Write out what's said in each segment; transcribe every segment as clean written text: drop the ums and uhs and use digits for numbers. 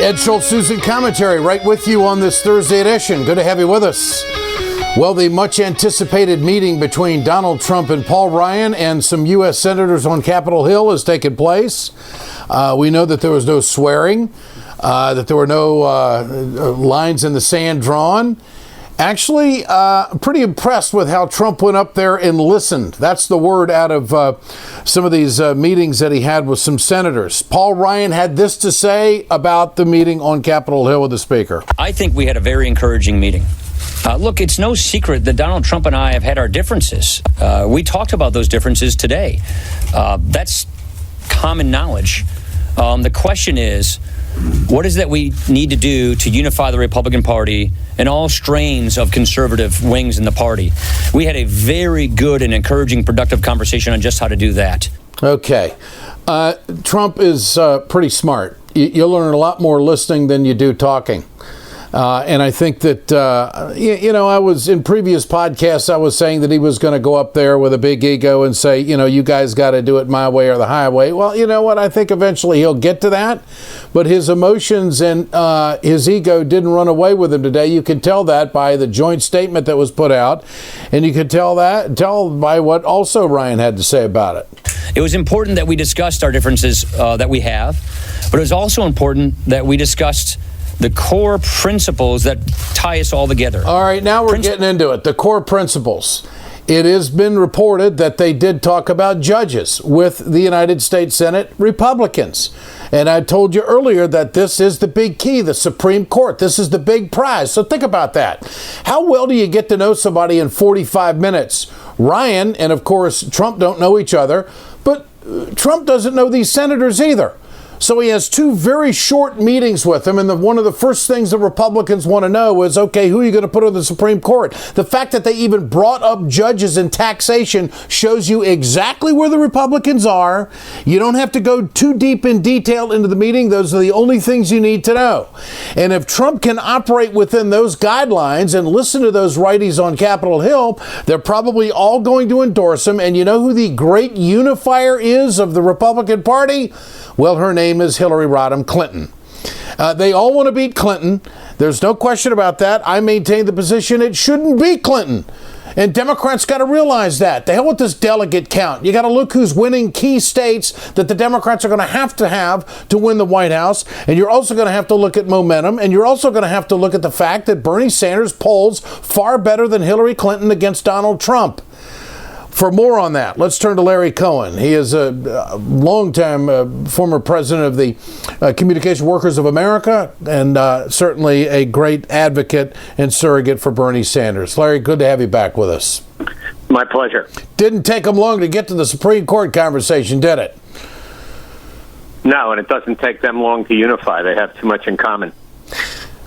Ed Schultz, Susan Commentary, right with you on this Thursday edition. Good to have you with us. Well, the much-anticipated meeting between Donald Trump and Paul Ryan and some U.S. senators on Capitol Hill has taken place. We know that there was no swearing, that there were no lines in the sand drawn. Actually, pretty impressed with how Trump went up there and listened. That's the word out of some of these meetings that he had with some senators. Paul Ryan had this to say about the meeting on Capitol Hill with the Speaker. I think we had a very encouraging meeting. Look, it's no secret that Donald Trump and I have had our differences. We talked about those differences today. That's common knowledge. The question is, what is that we need to do to unify the Republican Party and all strains of conservative wings in the party? We had a very good and encouraging, productive conversation on just how to do that. Okay. Trump is pretty smart. You'll learn a lot more listening than you do talking. And I think that, I was in previous podcasts, I was saying that he was going to go up there with a big ego and say, you guys got to do it my way or the highway. Well, you know what? I think eventually he'll get to that. But his emotions and his ego didn't run away with him today. You can tell that by the joint statement that was put out. And you can tell by what also Ryan had to say about it. It was important that we discussed our differences that we have. But it was also important that we discussed the core principles that tie us all together. All right, now we're getting into it. The core principles. It has been reported that they did talk about judges with the United States Senate Republicans. And I told you earlier that this is the big key, the Supreme Court. This is the big prize. So think about that. How well do you get to know somebody in 45 minutes? Ryan and, of course, Trump don't know each other, but Trump doesn't know these senators either. So he has two very short meetings with them, and one of the first things the Republicans want to know is, okay, who are you going to put on the Supreme Court? The fact that they even brought up judges and taxation shows you exactly where the Republicans are. You don't have to go too deep in detail into the meeting. Those are the only things you need to know. And if Trump can operate within those guidelines and listen to those righties on Capitol Hill, they're probably all going to endorse him. And you know who the great unifier is of the Republican Party? Well, her name is Hillary Rodham Clinton. They all want to beat Clinton. There's no question about that. I maintain the position it shouldn't be Clinton. And Democrats got to realize that. The hell with this delegate count. You got to look who's winning key states that the Democrats are going to have to win the White House. And you're also going to have to look at momentum. And you're also going to have to look at the fact that Bernie Sanders polls far better than Hillary Clinton against Donald Trump. For more on that, let's turn to Larry Cohen. He is a longtime former president of the Communication Workers of America and certainly a great advocate and surrogate for Bernie Sanders. Larry, good to have you back with us. My pleasure. Didn't take him long to get to the Supreme Court conversation, did it? No, and it doesn't take them long to unify. They have too much in common.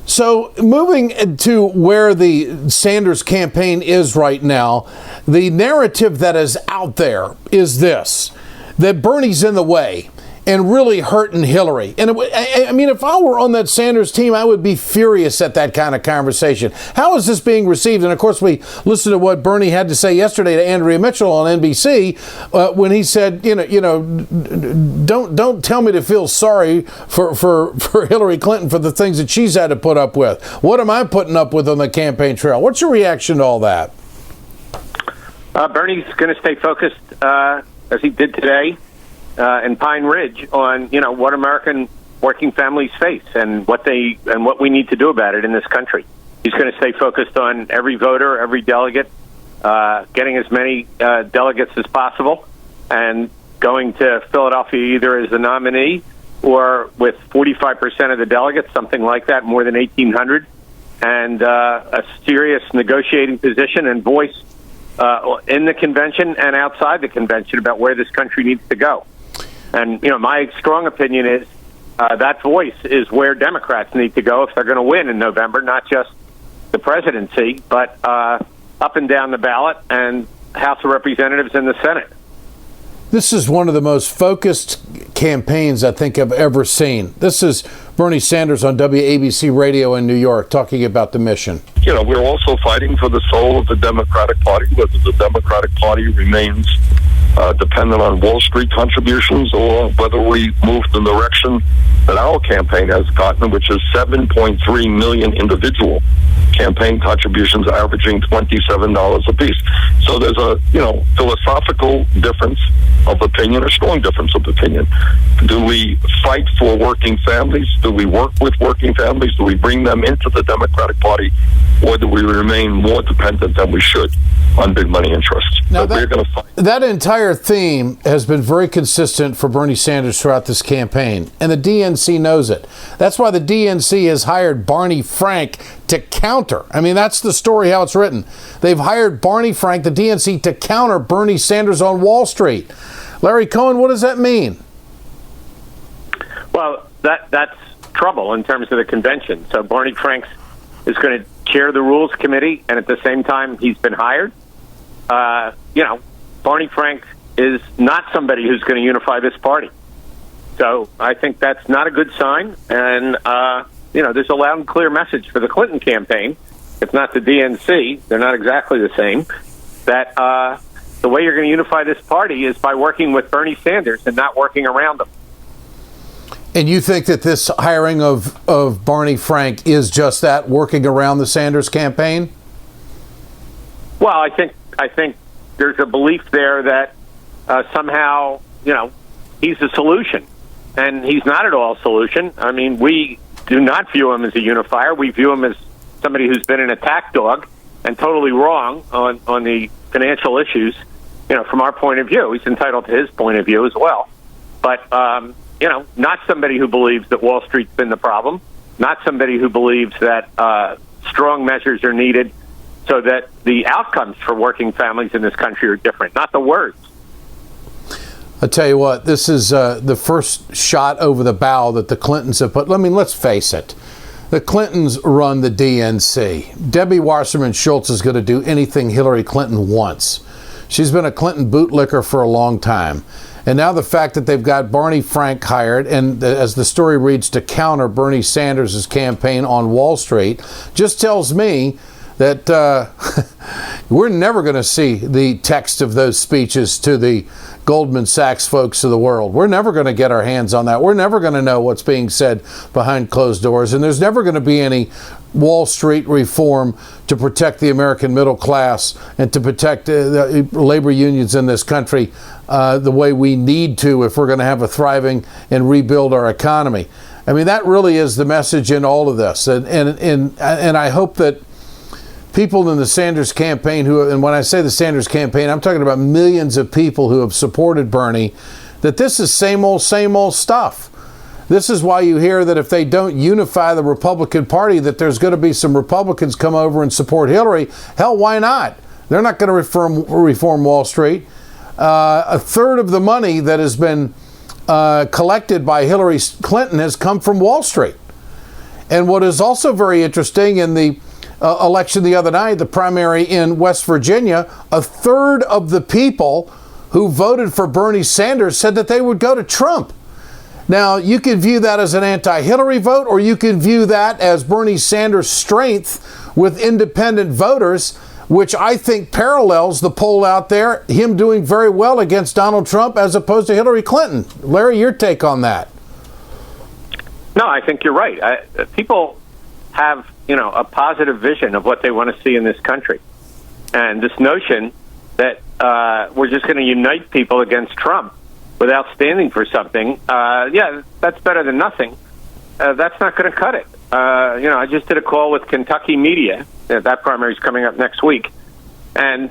So moving to where the Sanders campaign is right now, the narrative that is out there is this, that Bernie's in the way and really hurting Hillary. And I mean, if I were on that Sanders team, I would be furious at that kind of conversation. How is this being received? And of course, we listened to what Bernie had to say yesterday to Andrea Mitchell on NBC when he said, don't tell me to feel sorry for Hillary Clinton for the things that she's had to put up with. What am I putting up with on the campaign trail? What's your reaction to all that? Bernie's going to stay focused, as he did today, in Pine Ridge on, what American working families face and what we need to do about it in this country. He's going to stay focused on every voter, every delegate, getting as many delegates as possible, and going to Philadelphia either as a nominee or with 45% of the delegates, something like that, more than 1,800, and a serious negotiating position and voice in the convention and outside the convention about where this country needs to go. And, my strong opinion is that voice is where Democrats need to go if they're going to win in November, not just the presidency, but up and down the ballot and House of Representatives and the Senate. This is one of the most focused campaigns I think I've ever seen. This is Bernie Sanders on WABC Radio in New York talking about the mission. We're also fighting for the soul of the Democratic Party, whether the Democratic Party remains dependent on Wall Street contributions, or whether we move the direction that our campaign has gotten, which is 7.3 million individual campaign contributions averaging $27 apiece. So there's a philosophical difference of opinion, a strong difference of opinion. Do we fight for working families? Do we work with working families? Do we bring them into the Democratic Party? Or do we remain more dependent than we should on big money interests? Now we're going to fight. That entire theme has been very consistent for Bernie Sanders throughout this campaign, and the DNC knows it. That's why the DNC has hired Barney Frank to counter. I mean, that's the story, how it's written. They've hired Barney Frank, the DNC, to counter Bernie Sanders on Wall Street. Larry Cohen, what does that mean? Well, that's trouble in terms of the convention. So Barney Frank is going to chair the Rules Committee, and at the same time, he's been hired. Barney Frank is not somebody who's going to unify this party. So I think that's not a good sign. And, there's a loud and clear message for the Clinton campaign, if not the DNC, they're not exactly the same, that the way you're going to unify this party is by working with Bernie Sanders and not working around him. And you think that this hiring of Barney Frank is just that, working around the Sanders campaign? Well, I think there's a belief there that somehow, he's the solution. And he's not at all a solution. I mean, we do not view him as a unifier. We view him as somebody who's been an attack dog and totally wrong on the financial issues. From our point of view, he's entitled to his point of view as well. But, not somebody who believes that Wall Street's been the problem, not somebody who believes that strong measures are needed so that the outcomes for working families in this country are different, not the words. I'll tell you what, this is the first shot over the bow that the Clintons have put. Let's face it. The Clintons run the DNC. Debbie Wasserman Schultz is going to do anything Hillary Clinton wants. She's been a Clinton bootlicker for a long time. And now the fact that they've got Barney Frank hired, and as the story reads, to counter Bernie Sanders' campaign on Wall Street, just tells me that we're never going to see the text of those speeches to the Goldman Sachs folks of the world. We're never going to get our hands on that. We're never going to know what's being said behind closed doors. And there's never going to be any Wall Street reform to protect the American middle class and to protect the labor unions in this country the way we need to if we're going to have a thriving and rebuild our economy. I mean, that really is the message in all of this. And I hope that people in the Sanders campaign and when I say the Sanders campaign, I'm talking about millions of people who have supported Bernie, that this is same old stuff. This is why you hear that if they don't unify the Republican Party, that there's going to be some Republicans come over and support Hillary. Hell, why not? They're not going to reform Wall Street. A third of the money that has been collected by Hillary Clinton has come from Wall Street. And what is also very interesting in the election the other night, the primary in West Virginia, a third of the people who voted for Bernie Sanders said that they would go to Trump. Now, you can view that as an anti-Hillary vote, or you can view that as Bernie Sanders' strength with independent voters, which I think parallels the poll out there, him doing very well against Donald Trump as opposed to Hillary Clinton. Larry, your take on that? No, I think you're right. People have, a positive vision of what they want to see in this country. And this notion that we're just going to unite people against Trump without standing for something, that's better than nothing. That's not going to cut it. I just did a call with Kentucky media. That primary is coming up next week. And,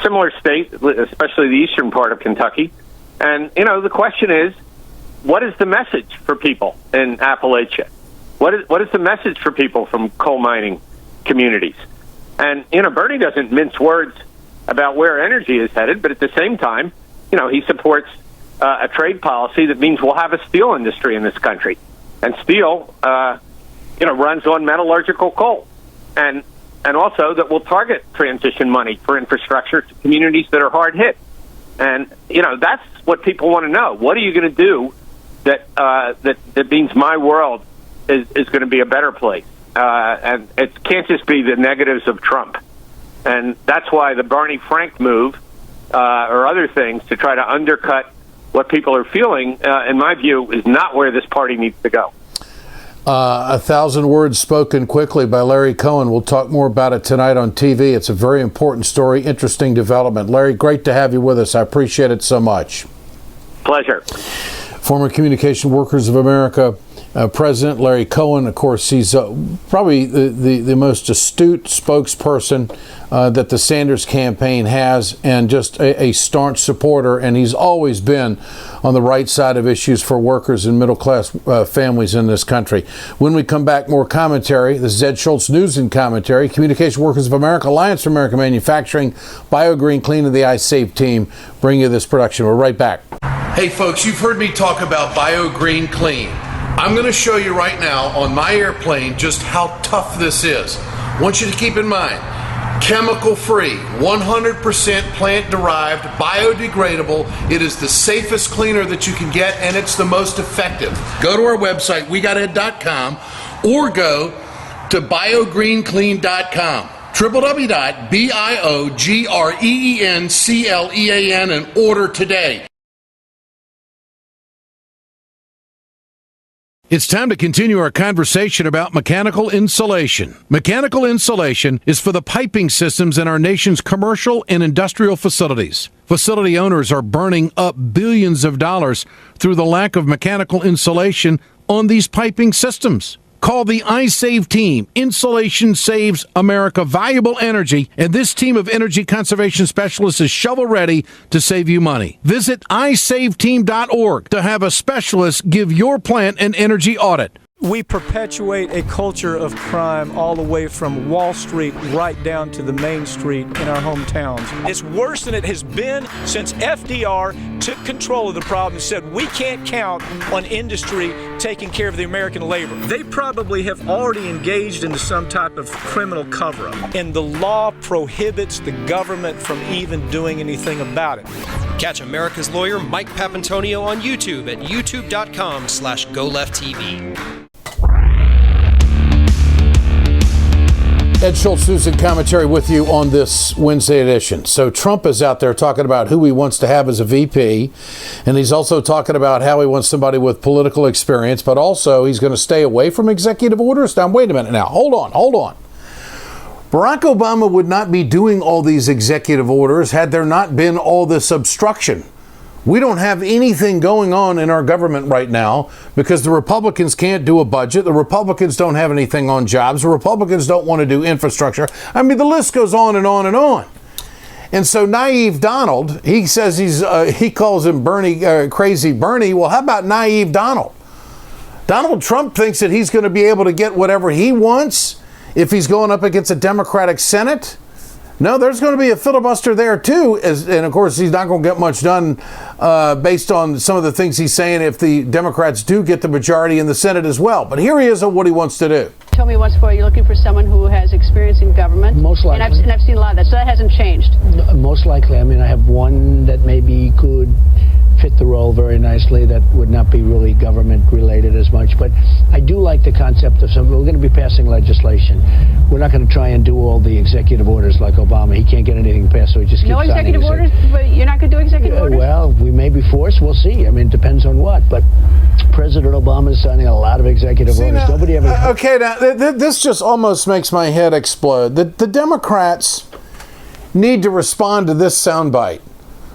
similar state, especially the eastern part of Kentucky. And, the question is, what is the message for people in Appalachia? What is the message for people from coal mining communities? And, Bernie doesn't mince words about where energy is headed, but at the same time, he supports a trade policy that means we'll have a steel industry in this country. And steel, runs on metallurgical coal. And also that will target transition money for infrastructure to communities that are hard hit. And, that's what people want to know. What are you going to do that means my world is going to be a better place? And it can't just be the negatives of Trump. And that's why the Barney Frank move or other things to try to undercut what people are feeling, in my view, is not where this party needs to go. 1,000 words spoken quickly by Larry Cohen. We'll talk more about it tonight on TV. It's a very important story, interesting development. Larry, great to have you with us. I appreciate it so much. Pleasure. Former Communication Workers of America President Larry Cohen, of course, he's probably the most astute spokesperson that the Sanders campaign has, and just a staunch supporter, and he's always been on the right side of issues for workers and middle-class families in this country. When we come back, more commentary. This is Ed Schultz, News and Commentary. Communication Workers of America, Alliance for American Manufacturing, BioGreen Clean, and the iSave team bring you this production. We're right back. Hey, folks, you've heard me talk about BioGreen Clean. I'm going to show you right now on my airplane just how tough this is. I want you to keep in mind, chemical-free, 100% plant-derived, biodegradable. It is the safest cleaner that you can get, and it's the most effective. Go to our website, wegoted.com, or go to biogreenclean.com. www.biogreenclean and order today. It's time to continue our conversation about mechanical insulation. Mechanical insulation is for the piping systems in our nation's commercial and industrial facilities. Facility owners are burning up billions of dollars through the lack of mechanical insulation on these piping systems. Call the iSave team. Insulation saves America valuable energy, and this team of energy conservation specialists is shovel-ready to save you money. Visit iSaveTeam.org to have a specialist give your plant an energy audit. We perpetuate a culture of crime all the way from Wall Street right down to the main street in our hometowns. It's worse than it has been since FDR took control of the problem and said we can't count on industry taking care of the American labor. They probably have already engaged into some type of criminal cover-up, and the law prohibits the government from even doing anything about it. Catch America's lawyer Mike Papantonio on YouTube at youtube.com/GoLeftTV. Ed Schultz, News and Commentary with you on this Wednesday edition. So Trump is out there talking about who he wants to have as a VP, and he's also talking about how he wants somebody with political experience, but also he's going to stay away from executive orders. Now, wait a minute now. Hold on. Barack Obama would not be doing all these executive orders had there not been all this obstruction. We don't have anything going on in our government right now because the Republicans can't do a budget. The Republicans don't have anything on jobs. The Republicans don't want to do infrastructure. I mean, the list goes on and on and on. And so naive Donald, he says he calls him Bernie, crazy Bernie. Well, how about naive Donald? Donald Trump thinks that he's going to be able to get whatever he wants if he's going up against a Democratic Senate. No, there's going to be a filibuster there, too. And, of course, he's not going to get much done based on some of the things he's saying if the Democrats do get the majority in the Senate as well. But here he is on what he wants to do. Told me once before you're looking for someone who has experience in government. Most likely. And I've seen a lot of that, so that hasn't changed. Most likely. I mean, I have one that maybe could fit the role very nicely that would not be really government related as much. But I do like the concept of we're going to be passing legislation. We're not going to try and do all the executive orders like Obama. He can't get anything passed, so he just keeps no executive orders? But you're not going to do executive orders? Well, we may be forced. We'll see. I mean, it depends on what. But President Obama is signing a lot of executive orders. Now, nobody ever. Okay, now this just almost makes my head explode. The Democrats need to respond to this soundbite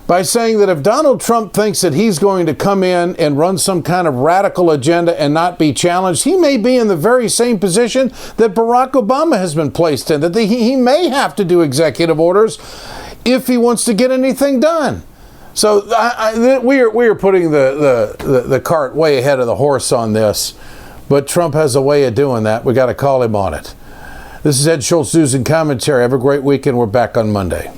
by saying that if Donald Trump thinks that he's going to come in and run some kind of radical agenda and not be challenged, he may be in the very same position that Barack Obama has been placed in, that he may have to do executive orders if he wants to get anything done. So we are putting the cart way ahead of the horse on this, but Trump has a way of doing that. We got to call him on it. This is Ed Schultz, News and Commentary. Have a great weekend. We're back on Monday.